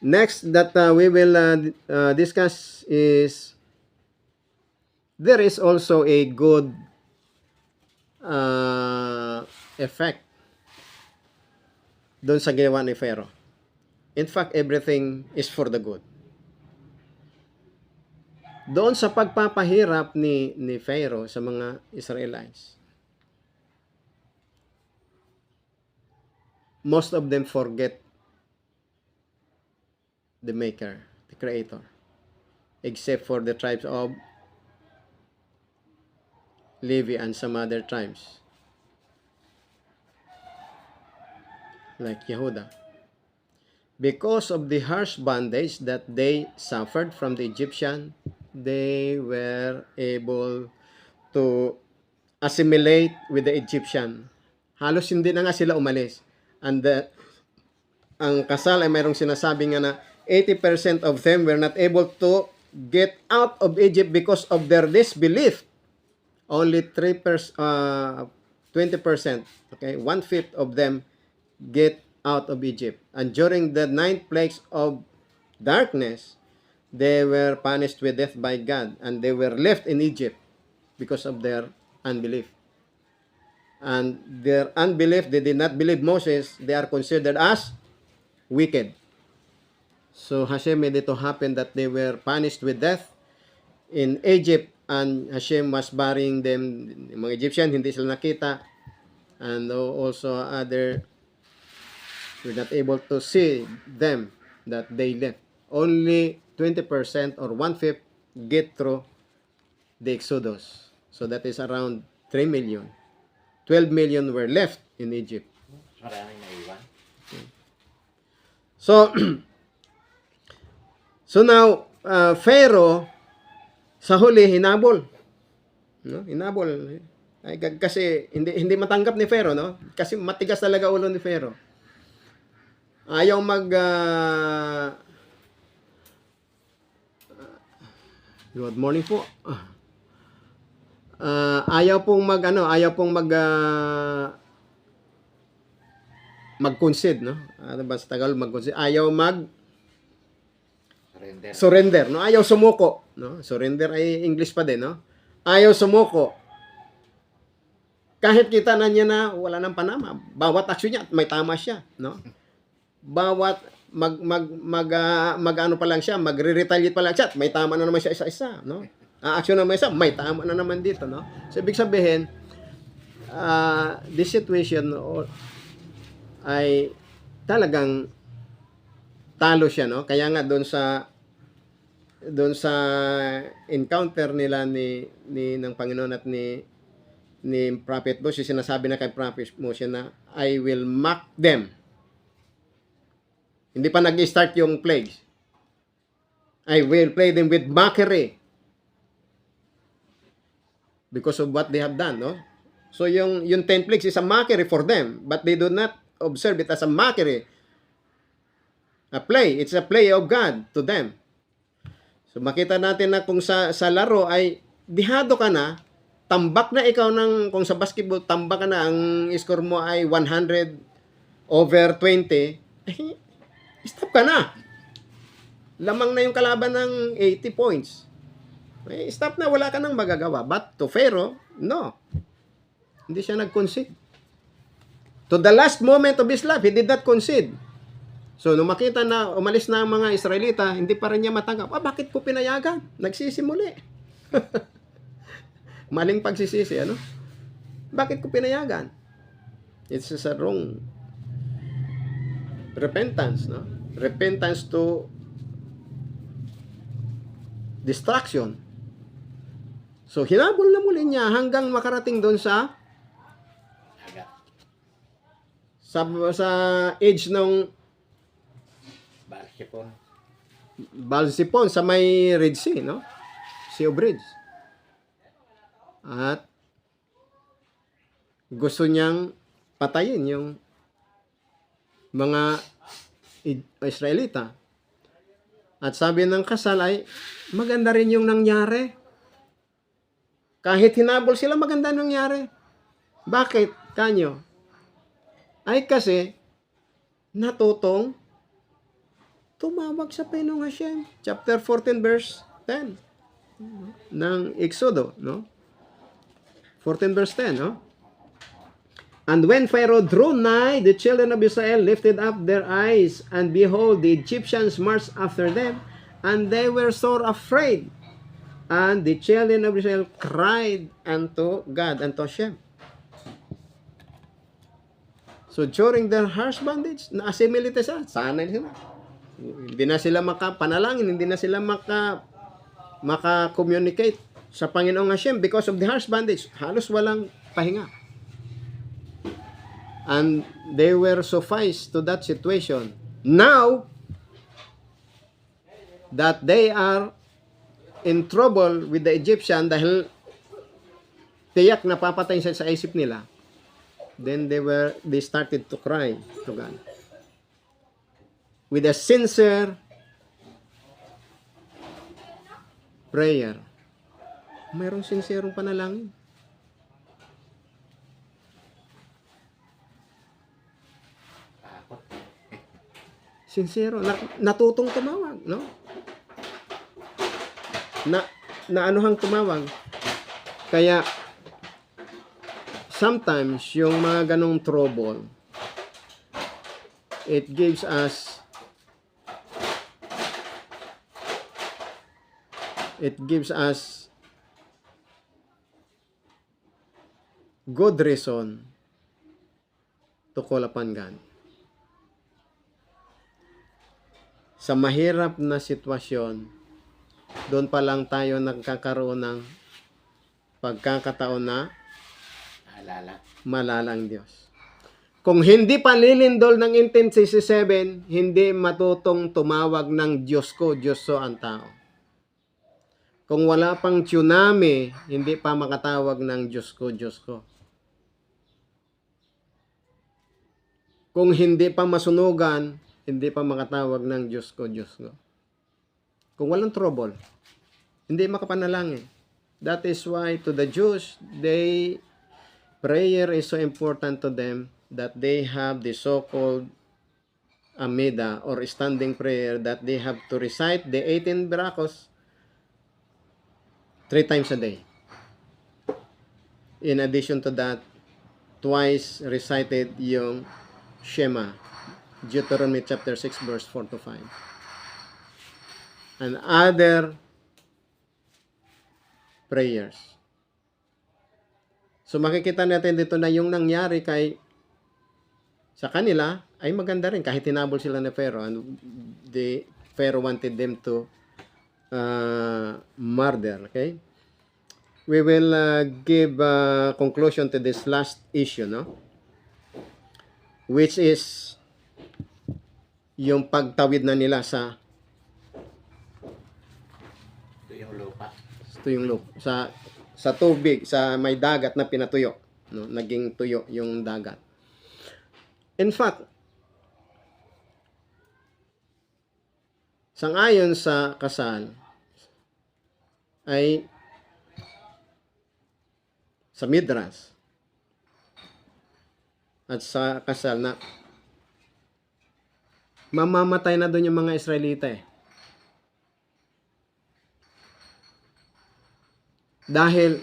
Next that we will discuss is there is also a good effect doon sa ginawa ni Pharaoh. In fact, everything is for the good. Doon sa pagpapahirap ni Pharaoh sa mga Israelites, most of them forget the Maker, the Creator, except for the tribes of Levi and some other tribes, like Yehuda. Because of the harsh bondage that they suffered from the Egyptian, they were able to assimilate with the Egyptian. Halos hindi na nga sila umalis. And ang kasal ay mayroong sinasabi nga na 80% of them were not able to get out of Egypt because of their disbelief. Only 20%, okay, 1/5 of them get out of Egypt. And during the 9 plagues of darkness, they were punished with death by God, and they were left in Egypt because of their unbelief. And their unbelief, they did not believe Moses, they are considered as wicked. So Hashem made it to happen that they were punished with death in Egypt, and Hashem was burying them. Yung mga Egyptian, hindi sila nakita, and also other were not able to see them that they left. Only 20% or 1/5 get through the Exodus. So that is around 3 million. 12 million were left in Egypt. Maraming naiwan. So, so now, Pharaoh, sa huli, hinabol. No? Hinabol. Ay, kasi hindi matanggap ni Pharaoh, no? Kasi matigas talaga ulo ni Pharaoh. Ayaw good morning po. Ayaw pong mag-concede, no? Ano ba sa Tagalog mag-concede? Ayaw surrender, no? Ayaw sumuko, no? Surrender ay English pa din, no? Ayaw sumuko. Kahit kita na niya na wala nang panama, bawat aksyon niya may tama siya, no? Bawat ano pa lang siya, magre-retaliate pa lang siya, may tama na naman siya isa-isa, no? Action naman isa, may tama na naman dito, no? So, ibig sabihin, this situation ay talagang talo siya, no? Kaya nga doon sa encounter nila ng Panginoon at ni Prophet Moses, sinasabi na kay Prophet Moses na I will mock them. Hindi pa nag-start yung plagues. I will play them with mockery because of what they have done, no? So yung 10 plagues is a mockery for them, but they do not observe it as a mockery. A play, it's a play of God to them. So makita natin na kung sa laro ay dihado ka na, tambak na ikaw kung sa basketball, tambak ka na, ang score mo ay 100/20, stop ka na. Lamang na yung kalaban ng 80 points. Stop na, wala ka nang magagawa. But to Pharaoh, no. Hindi siya nag-concede. To the last moment of his life, he did not concede. So, nung makita na umalis na ang mga Israelita, hindi pa rin niya matanggap. Bakit ko pinayagan? Nagsisimuli. Maling pagsisisi, ano? Bakit ko pinayagan? It's just a wrong repentance, no? Repentance to distraction. So, hinabol na muli niya hanggang makarating doon sa edge ng Balsipon sa may Red Sea, no? Sea of Reeds. At gusto niyang patayin yung mga Israelita. At sabi ng kasal ay, maganda rin yung nangyari. Kahit hinabol sila, maganda nangyari. Bakit, kanyo? Ay kasi, natutong tumawag sa Panginoong Hashem. Chapter 14 verse 10 ng Exodo, no? 14 verse 10, no? And when Pharaoh drew nigh, the children of Israel lifted up their eyes, and behold, the Egyptians marched after them, and they were sore afraid. And the children of Israel cried unto God, unto Hashem. So during their harsh bondage, na-assimilate sila. Sanay sila. Hindi na sila makapanalangin, hindi na sila maka-communicate sa Panginoong Hashem because of the harsh bondage. Halos walang pahinga. And they were sufficed to that situation. Now that they are in trouble with the Egyptian dahil tiyak na papatay siya sa isip nila, then they started to cry to God with a sincere prayer. Mayroong sincerong panalangin. Sincero, natutong tumawag, no? Na anuhang tumawag. Kaya sometimes yung mga ganong trouble, it gives us good reason to call upon God. Sa mahirap na sitwasyon, doon pa lang tayo nagkakaroon ng pagkakataon na malala ang Diyos. Kung hindi pa lilindol ng 1867, hindi matutong tumawag ng Diyos ko, Diyos so ang tao. Kung wala pang tsunami, hindi pa makatawag ng Diyos ko, Diyos ko. Kung hindi pa masunugan, hindi pa makatawag ng Diyos ko, Diyos ko. Kung walang trouble, hindi makapanalangin. That is why to the Jews, prayer is so important to them that they have the so-called Amida or standing prayer that they have to recite the 18 Barakos 3 times a day. In addition to that, twice recited yung Shema, Deuteronomy chapter 6 verse 4 to 5. And other prayers. So makikita natin dito na yung nangyari sa kanila ay maganda rin kahit tinabol sila ni Pharaoh, and Pharaoh wanted them to murder. Okay? We will give conclusion to this last issue, no? Which is yung pagtawid na nila sa tuyong lupa, sa tubig, sa may dagat na pinatuyo, no? Naging tuyo yung dagat. In fact, sangayon sa kasal ay sa Midrash at sa kasal na mamamatay na doon yung mga Israelita dahil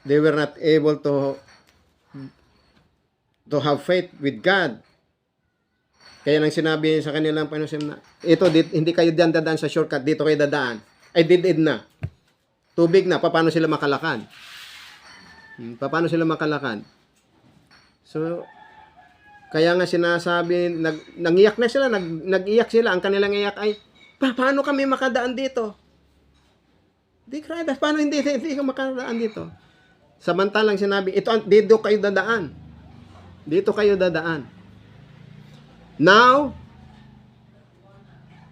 they were not able to have faith with God. Kaya nang sinabi sa kanilang Panginoon na ito, hindi kayo dadaan sa shortcut, dito kayo dadaan. Ay did na. Tubig na, paano sila makalakad? Paano sila makalakad? So kaya nga sinasabi, nangiyak na sila, nag-iyak sila. Ang kanilang iyak ay, paano kami makadaan dito? Paano hindi ka makadaan dito? Samantalang sinabi, dito kayo dadaan. Dito kayo dadaan. Now,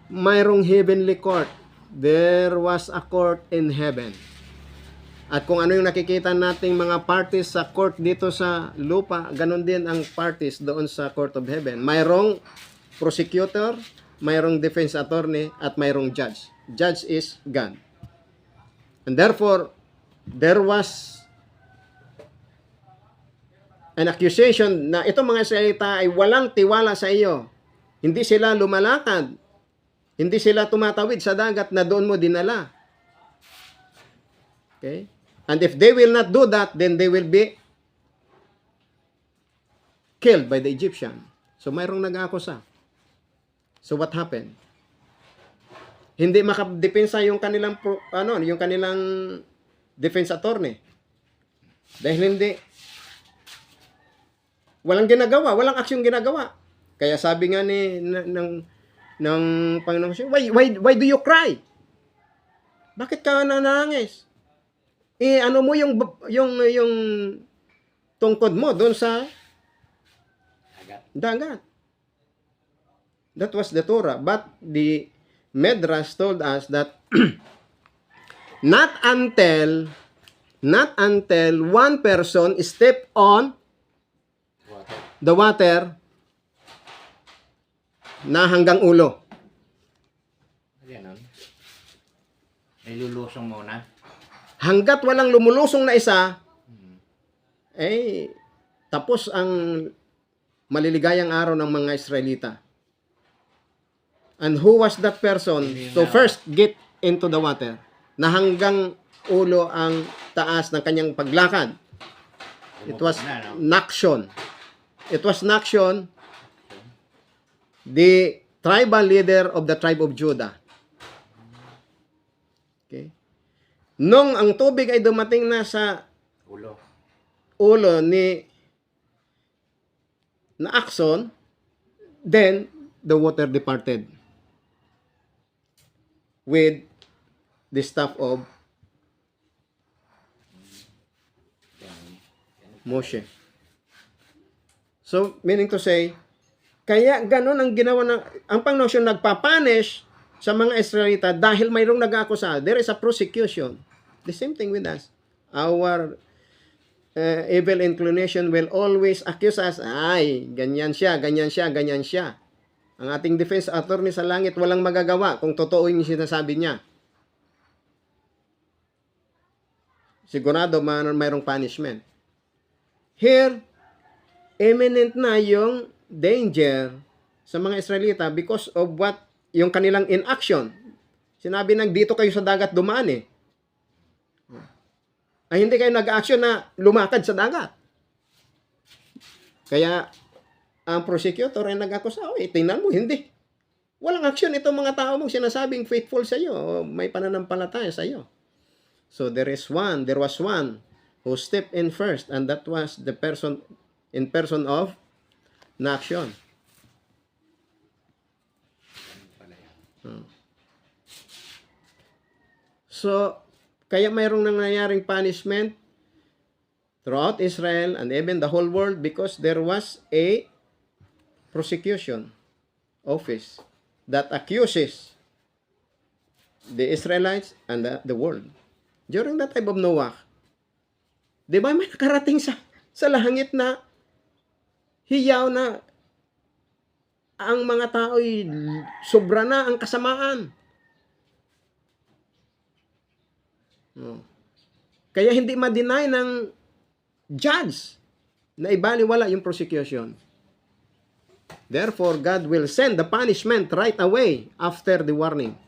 mayroong heavenly court. There was a court in heaven. At kung ano yung nakikita nating mga parties sa court dito sa lupa, ganun din ang parties doon sa court of heaven. Mayroong prosecutor, mayroong defense attorney, at mayroong judge. Judge is God. And therefore, there was an accusation na itong mga Israelita ay walang tiwala sa iyo. Hindi sila lumalakad Hindi sila tumatawid sa dagat na doon mo dinala. Okay? And if they will not do that, then they will be killed by the Egyptian. So mayroong nag-aakusa. So what happened? Hindi makadepensa yung kanilang yung kanilang defense attorney. Dahil hindi walang ginagawa, walang aksyong ginagawa. Kaya sabi nga ng Panginoon, why do you cry? Bakit ka nanangis? Ano mo yung tungkod mo doon sa dagat. That was the Torah. But the Medrash told us that not until one person step on the water na hanggang ulo. Ganun. Nilulusong muna. Hanggat walang lumulusong na isa, tapos ang maliligayang araw ng mga Israelita. And who was that person to first get into the water? Na hanggang ulo ang taas ng kanyang paglakad. It was Nakhshon. It was Nakhshon, the tribal leader of the tribe of Judah. Okay? Nung ang tubig ay dumating na sa ulo ni Nakhshon, then the water departed with the staff of Moshe. So, meaning to say, kaya ganun ang ginawa ang Panginoon nagpapunish sa mga Israelita dahil mayroong nag-aakusa. There is a prosecution. The same thing with us. Our evil inclination will always accuse us. Ay, ganyan siya, ganyan siya, ganyan siya. Ang ating defense attorney sa langit walang magagawa kung totoo yung sinasabi niya. Sigurado mayroong punishment. Here, imminent na yung danger sa mga Israelita because of what yung kanilang inaction. Sinabi nang dito kayo sa dagat dumaan ay hindi kayo nag-action na lumakad sa dagat. Kaya ang prosecutor ay nag-akusa, tingnan mo, hindi. Walang action itong mga tao mong sinasabing faithful sa iyo, may pananampalataya sa iyo. So there was one who stepped in first, and that was the person of Nakhshon. So, kaya mayroong nangyayaring punishment throughout Israel and even the whole world because there was a prosecution office that accuses the Israelites and the world. During the time of Noah, di ba may nakarating sa langit na hiyaw na ang mga tao'y sobra na ang kasamaan. Kaya hindi ma-deny ng judge na ibaliwala yung prosecution. Therefore, God will send the punishment right away after the warning.